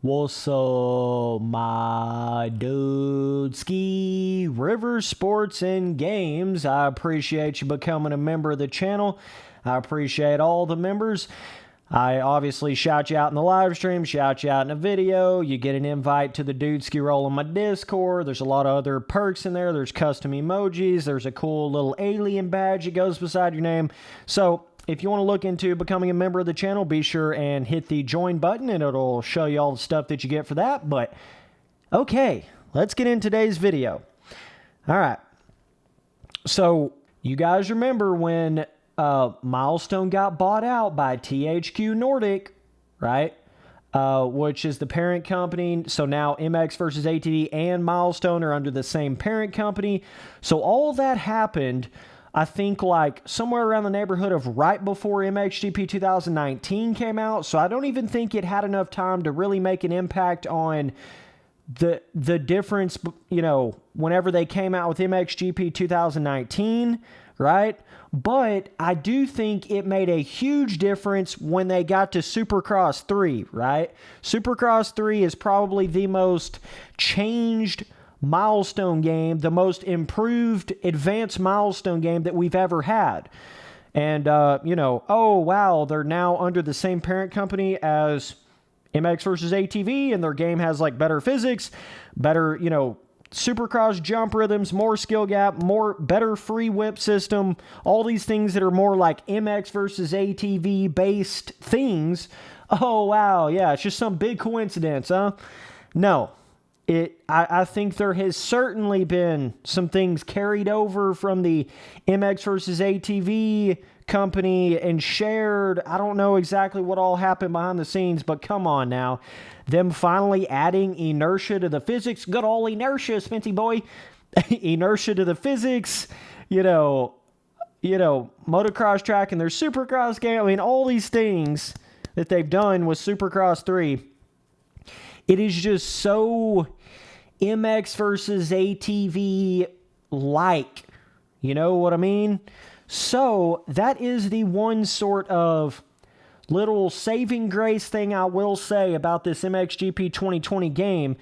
What's up, my dude? Ski River Sports and Games. I appreciate you becoming a member of the channel. I appreciate all the members. I obviously shout you out in the live stream, shout you out in a video. You get an invite to the Dude Ski Roll on my Discord. There's a lot of other perks in there. There's custom emojis. There's a cool little alien badge that goes beside your name. So if you want to look into becoming a member of the channel, be sure and hit the join button and it'll show you all the stuff that you get for that. But okay, let's get in today's video. All right. So you guys remember when Milestone got bought out by THQ Nordic, right? Which is the parent company. So now MX versus ATV and Milestone are under the same parent company. So all that happened, I think, like somewhere around the neighborhood of right before MXGP 2019 came out. So I don't even think it had enough time to really make an impact on the difference, you know, whenever they came out with MXGP 2019, right? But I do think it made a huge difference when they got to Supercross 3, right? Supercross 3 is probably the most changed Milestone game, the most improved advanced Milestone game that we've ever had. And, you know, oh, wow, they're now under the same parent company as MX versus ATV, and their game has, like, better physics, better, you know, Supercross jump rhythms, more skill gap, better free whip system, all these things that are more like MX versus ATV based things. Oh, wow, yeah, it's just some big coincidence, huh? No. I think there has certainly been some things carried over from the MX versus ATV company and shared. I don't know exactly what all happened behind the scenes, but come on now. Them finally adding inertia to the physics. Good old inertia, Spency boy. Inertia to the physics. You know, motocross track and their Supercross game. I mean, all these things that they've done with Supercross 3. It is just so MX versus ATV like. You know what I mean? So that is the one sort of little saving grace thing I will say about this MXGP 2020 game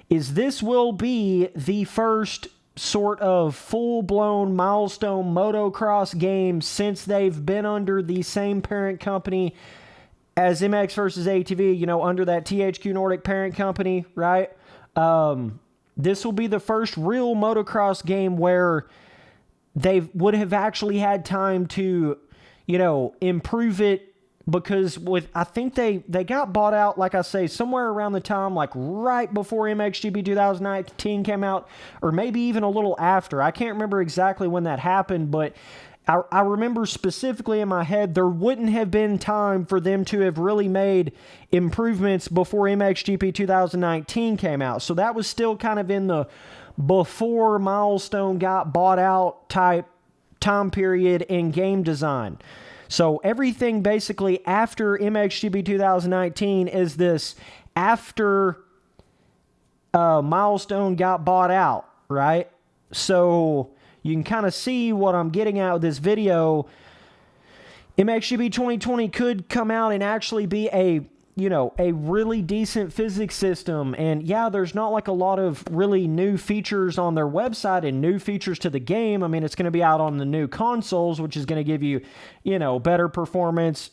is this will be the first sort of full-blown Milestone motocross game since they've been under the same parent company as MX versus ATV, you know, under that THQ Nordic parent company, right? This will be the first real motocross game where they would have actually had time to, you know, improve it, because I think they got bought out, like I say, somewhere around the time, like right before MXGP 2019 came out, or maybe even a little after. I can't remember exactly when that happened, but I remember specifically in my head, there wouldn't have been time for them to have really made improvements before MXGP 2019 came out. So that was still kind of in the before Milestone got bought out type time period in game design. So everything basically after MXGP 2019 is this after Milestone got bought out, right? So you can kind of see what I'm getting at with this video. MXGP 2020 could come out and actually be a really decent physics system. And yeah, there's not like a lot of really new features on their website and new features to the game. I mean, it's going to be out on the new consoles, which is going to give you, you know, better performance,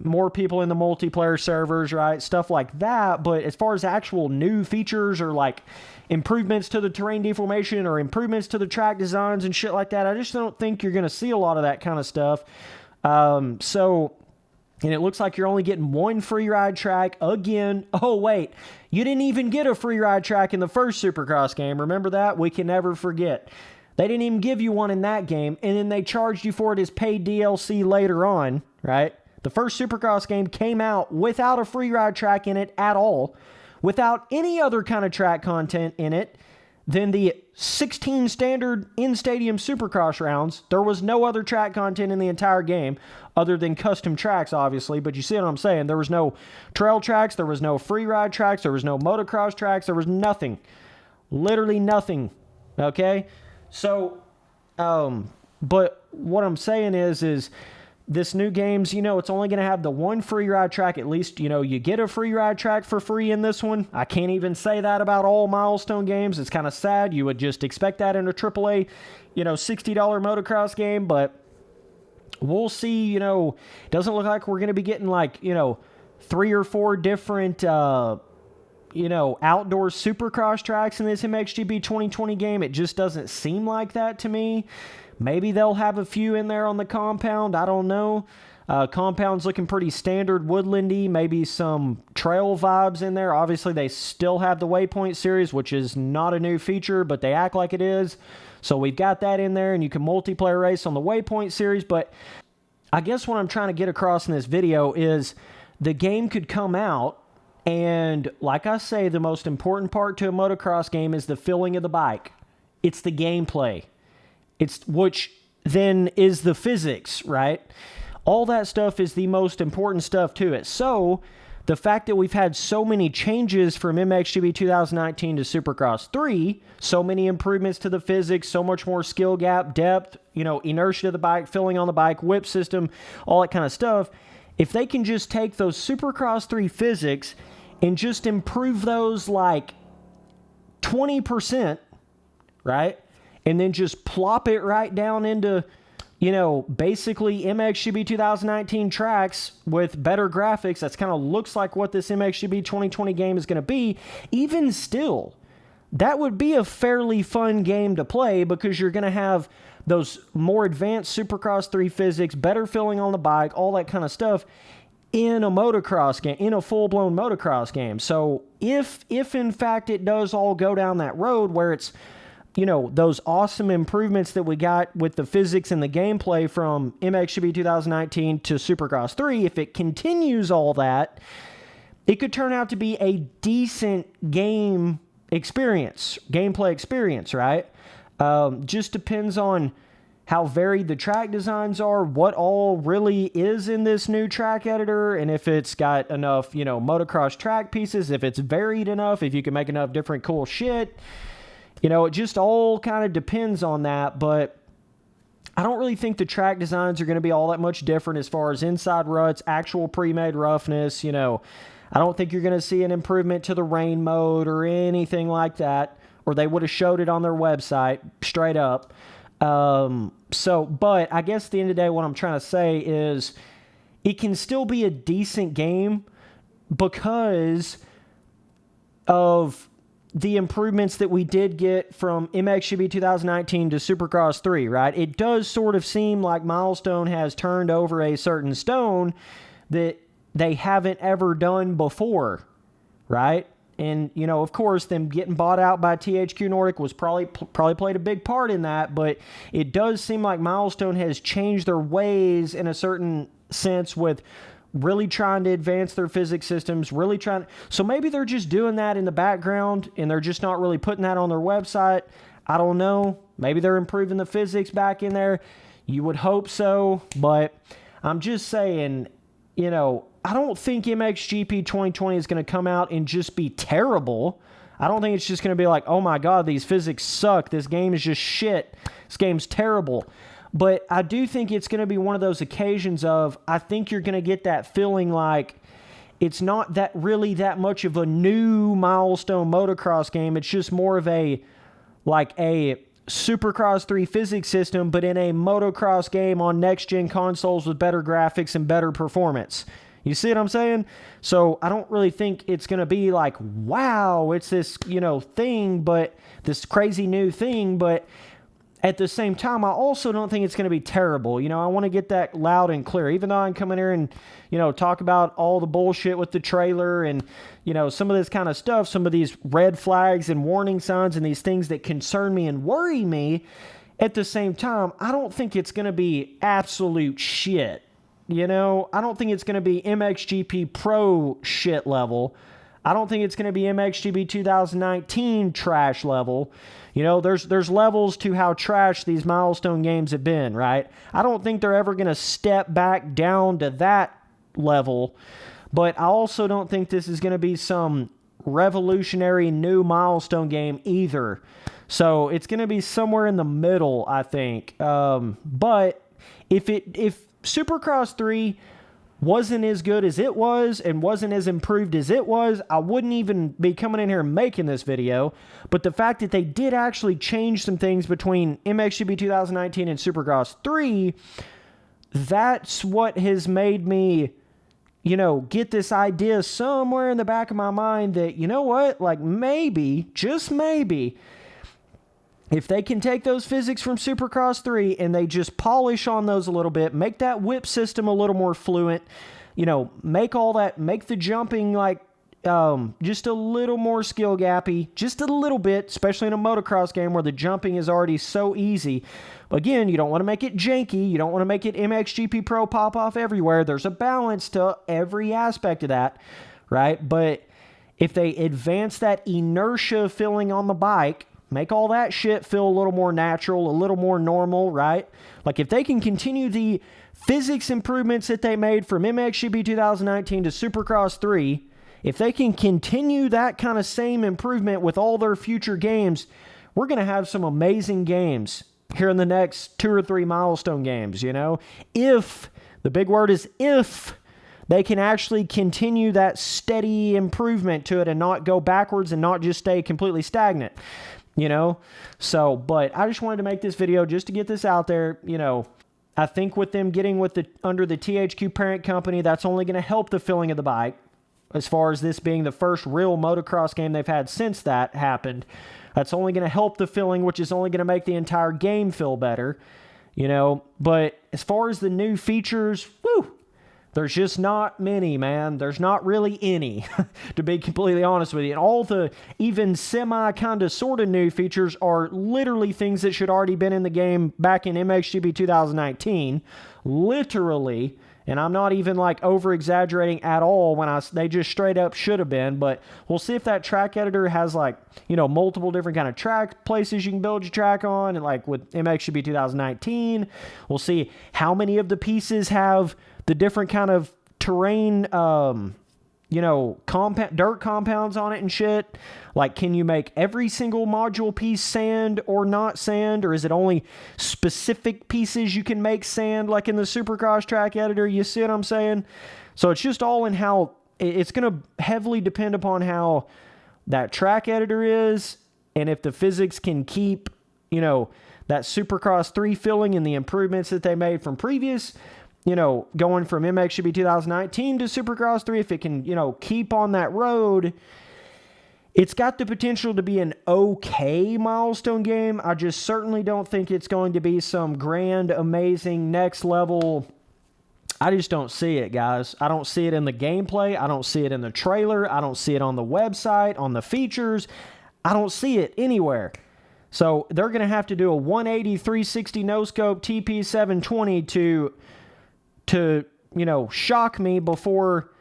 more people in the multiplayer servers, right? Stuff like that. But as far as actual new features or like improvements to the terrain deformation or improvements to the track designs and shit like that, I just don't think you're going to see a lot of that kind of stuff. And it looks like you're only getting one free ride track again. Oh, wait, you didn't even get a free ride track in the first Supercross game. Remember that? We can never forget. They didn't even give you one in that game, and then they charged you for it as paid DLC later on, right? The first Supercross game came out without a free ride track in it at all, without any other kind of track content in it than the 16 standard in-stadium Supercross rounds. There was no other track content in the entire game other than custom tracks, obviously, but you see what I'm saying. There was no trail tracks, there was no free ride tracks, there was no motocross tracks, there was nothing. Literally nothing, okay? So, but what I'm saying is this new game's, it's only going to have the one free ride track. At least, you get a free ride track for free in this one. I can't even say that about all Milestone games. It's kind of sad. You would just expect that in a AAA, $60 motocross game, but we'll see. It doesn't look like we're going to be getting like, 3 or 4 different, outdoor supercross tracks in this MXGP 2020 game. It just doesn't seem like that to me. Maybe they'll have a few in there on the compound. I don't know. Compound's looking pretty standard woodlandy. Maybe some trail vibes in there. Obviously, they still have the Waypoint series, which is not a new feature, but they act like it is. So we've got that in there, and you can multiplayer race on the Waypoint series. But I guess what I'm trying to get across in this video is the game could come out, and like I say, the most important part to a motocross game is the feeling of the bike. It's the gameplay. Which then is the physics, right? All that stuff is the most important stuff to it. So the fact that we've had so many changes from MXGP 2019 to Supercross 3, so many improvements to the physics, so much more skill gap, depth, inertia of the bike, feeling on the bike, whip system, all that kind of stuff. If they can just take those Supercross 3 physics and just improve those like 20%, right? And then just plop it right down into, basically MXGP 2019 tracks with better graphics. That's kind of looks like what this MXGP 2020 game is going to be. Even still, that would be a fairly fun game to play because you're going to have those more advanced Supercross 3 physics, better feeling on the bike, all that kind of stuff in a motocross game, in a full-blown motocross game. So if in fact it does all go down that road where it's, those awesome improvements that we got with the physics and the gameplay from MXGP 2019 to Supercross 3, if it continues all that, it could turn out to be a decent gameplay experience, right? Just depends on how varied the track designs are, what all really is in this new track editor, and if it's got enough, motocross track pieces, if it's varied enough, if you can make enough different cool shit. It just all kind of depends on that, but I don't really think the track designs are going to be all that much different as far as inside ruts, actual pre-made roughness. I don't think you're going to see an improvement to the rain mode or anything like that, or they would have showed it on their website straight up. But I guess at the end of the day, what I'm trying to say is it can still be a decent game because of the improvements that we did get from MXGP 2019 to Supercross 3, right? It does sort of seem like Milestone has turned over a certain stone that they haven't ever done before, right? And, of course, them getting bought out by THQ Nordic was probably played a big part in that, but it does seem like Milestone has changed their ways in a certain sense with really trying to advance their physics systems, so maybe they're just doing that in the background and they're just not really putting that on their website. I don't know. Maybe they're improving the physics back in there. You would hope so, but I'm just saying, I don't think MXGP 2020 is going to come out and just be terrible. I don't think it's just going to be like, oh my God, these physics suck. This game is just shit. This game's terrible. But I do think it's going to be one of those occasions of, I think you're going to get that feeling like it's not that much of a new Milestone motocross game. It's just more of a Supercross 3 physics system, but in a motocross game on next-gen consoles with better graphics and better performance. You see what I'm saying? So I don't really think it's going to be like, wow, it's this, thing, but this crazy new thing, but at the same time, I also don't think it's going to be terrible. I want to get that loud and clear. Even though I can come in here and, talk about all the bullshit with the trailer and, some of this kind of stuff, some of these red flags and warning signs and these things that concern me and worry me, at the same time, I don't think it's going to be absolute shit. I don't think it's going to be MXGP Pro shit level. I don't think it's going to be MXGP 2019 trash level. There's levels to how trash these Milestone games have been, right? I don't think they're ever going to step back down to that level, but I also don't think this is going to be some revolutionary new Milestone game either. So it's going to be somewhere in the middle, I think. But if Supercross 3 wasn't as good as it was and wasn't as improved as it was, I wouldn't even be coming in here and making this video. But the fact that they did actually change some things between MXGP 2019 and Supercross 3, that's what has made me, you know, get this idea somewhere in the back of my mind that, you know what, like maybe, just maybe, if they can take those physics from Supercross 3 and they just polish on those a little bit, make that whip system a little more fluent, you know, make the jumping like just a little more skill gappy, just a little bit, especially in a motocross game where the jumping is already so easy. Again, you don't want to make it janky. You don't want to make it MXGP Pro pop off everywhere. There's a balance to every aspect of that, right? But if they advance that inertia feeling on the bike, make all that shit feel a little more natural, a little more normal, right? Like if they can continue the physics improvements that they made from MXGP 2019 to Supercross 3, if they can continue that kind of same improvement with all their future games, we're going to have some amazing games here in the next 2 or 3 milestone games, you know? If, the big word is if, they can actually continue that steady improvement to it and not go backwards and not just stay completely stagnant. You know, so, but I just wanted to make this video just to get this out there. You know, I think with them getting with under the THQ parent company, that's only going to help the feeling of the bike. As far as this being the first real motocross game they've had since that happened, that's only going to help the feeling, which is only going to make the entire game feel better. You know, but as far as the new features, woo, there's just not many, man. There's not really any, to be completely honest with you. And all the even semi kind of sort of new features are literally things that should already been in the game back in MXGP 2019. Literally. And I'm not even like over exaggerating at all when they just straight up should have been. But we'll see if that track editor has like, you know, multiple different kind of track places you can build your track on. And like with MXGP 2019, we'll see how many of the pieces have the different kind of terrain, you know, dirt compounds on it and shit. Like, can you make every single module piece sand or not sand? Or is it only specific pieces you can make sand, like in the Supercross track editor? You see what I'm saying? So it's just all in how, it's going to heavily depend upon how that track editor is. And if the physics can keep, you know, that Supercross 3 feeling and the improvements that they made from previous, you know, going from MXGP 2019 to Supercross 3, if it can, you know, keep on that road, it's got the potential to be an okay milestone game. I just certainly don't think it's going to be some grand, amazing, next level. I just don't see it, guys. I don't see it in the gameplay. I don't see it in the trailer. I don't see it on the website, on the features. I don't see it anywhere. So they're going to have to do a 180, 360 no-scope TP720 to, you know, shock me before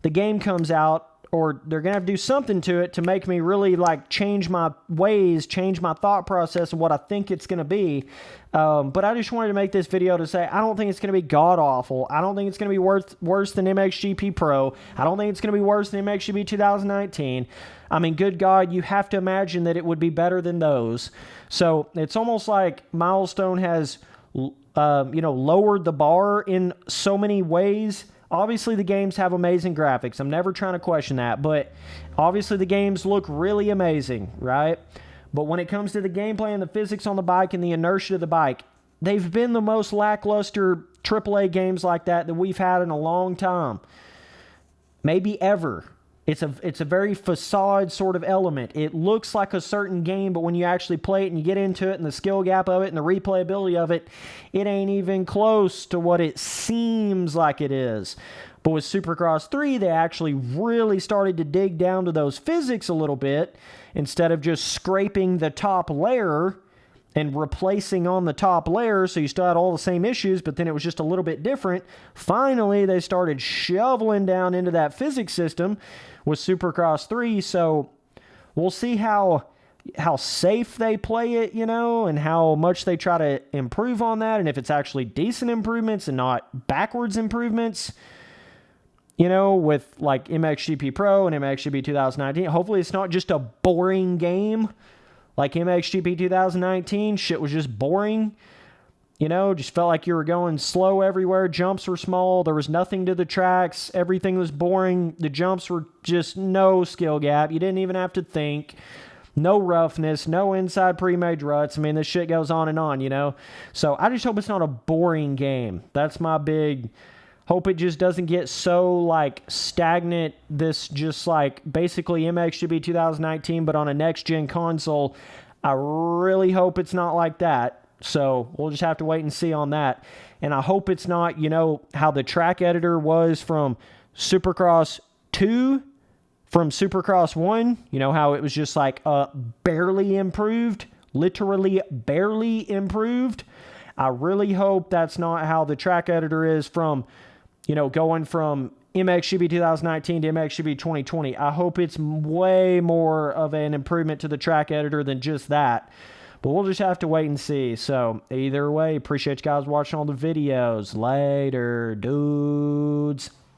the game comes out, or they're going to have to do something to it to make me really, like, change my ways, change my thought process of what I think it's going to be. But I just wanted to make this video to say I don't think it's going to be god-awful. I don't think it's going to be worse than MXGP Pro. I don't think it's going to be worse than MXGP 2019. I mean, good God, you have to imagine that it would be better than those. So it's almost like Milestone has you know, lowered the bar in so many ways. Obviously, the games have amazing graphics. I'm never trying to question that, but obviously the games look really amazing, right? But when it comes to the gameplay and the physics on the bike and the inertia of the bike, they've been the most lackluster AAA games like that we've had in a long time. Maybe ever. It's a very facade sort of element. It looks like a certain game, but when you actually play it and you get into it and the skill gap of it and the replayability of it, it ain't even close to what it seems like it is. But with Supercross 3, they actually really started to dig down to those physics a little bit instead of just scraping the top layer and replacing on the top layer, so you still had all the same issues, but then it was just a little bit different. Finally, they started shoveling down into that physics system with Supercross 3, so we'll see how safe they play it, you know, and how much they try to improve on that, and if it's actually decent improvements and not backwards improvements, you know, with like MXGP Pro and MXGP 2019. Hopefully it's not just a boring game like MXGP 2019. Shit was just boring. You know, just felt like you were going slow everywhere. Jumps were small. There was nothing to the tracks. Everything was boring. The jumps were just no skill gap. You didn't even have to think. No roughness, no inside pre-made ruts. I mean, this shit goes on and on, you know? So I just hope it's not a boring game. That's my big hope. It just doesn't get so, like, stagnant. This just, like, basically MXGP 2019, but on a next-gen console. I really hope it's not like that. So we'll just have to wait and see on that. And I hope it's not, you know, how the track editor was from Supercross 2, from Supercross 1. You know, how it was just like barely improved, literally barely improved. I really hope that's not how the track editor is from, you know, going from MXGP 2019 to MXGP 2020. I hope it's way more of an improvement to the track editor than just that. But we'll just have to wait and see. So, either way, appreciate you guys watching all the videos. Later, dudes.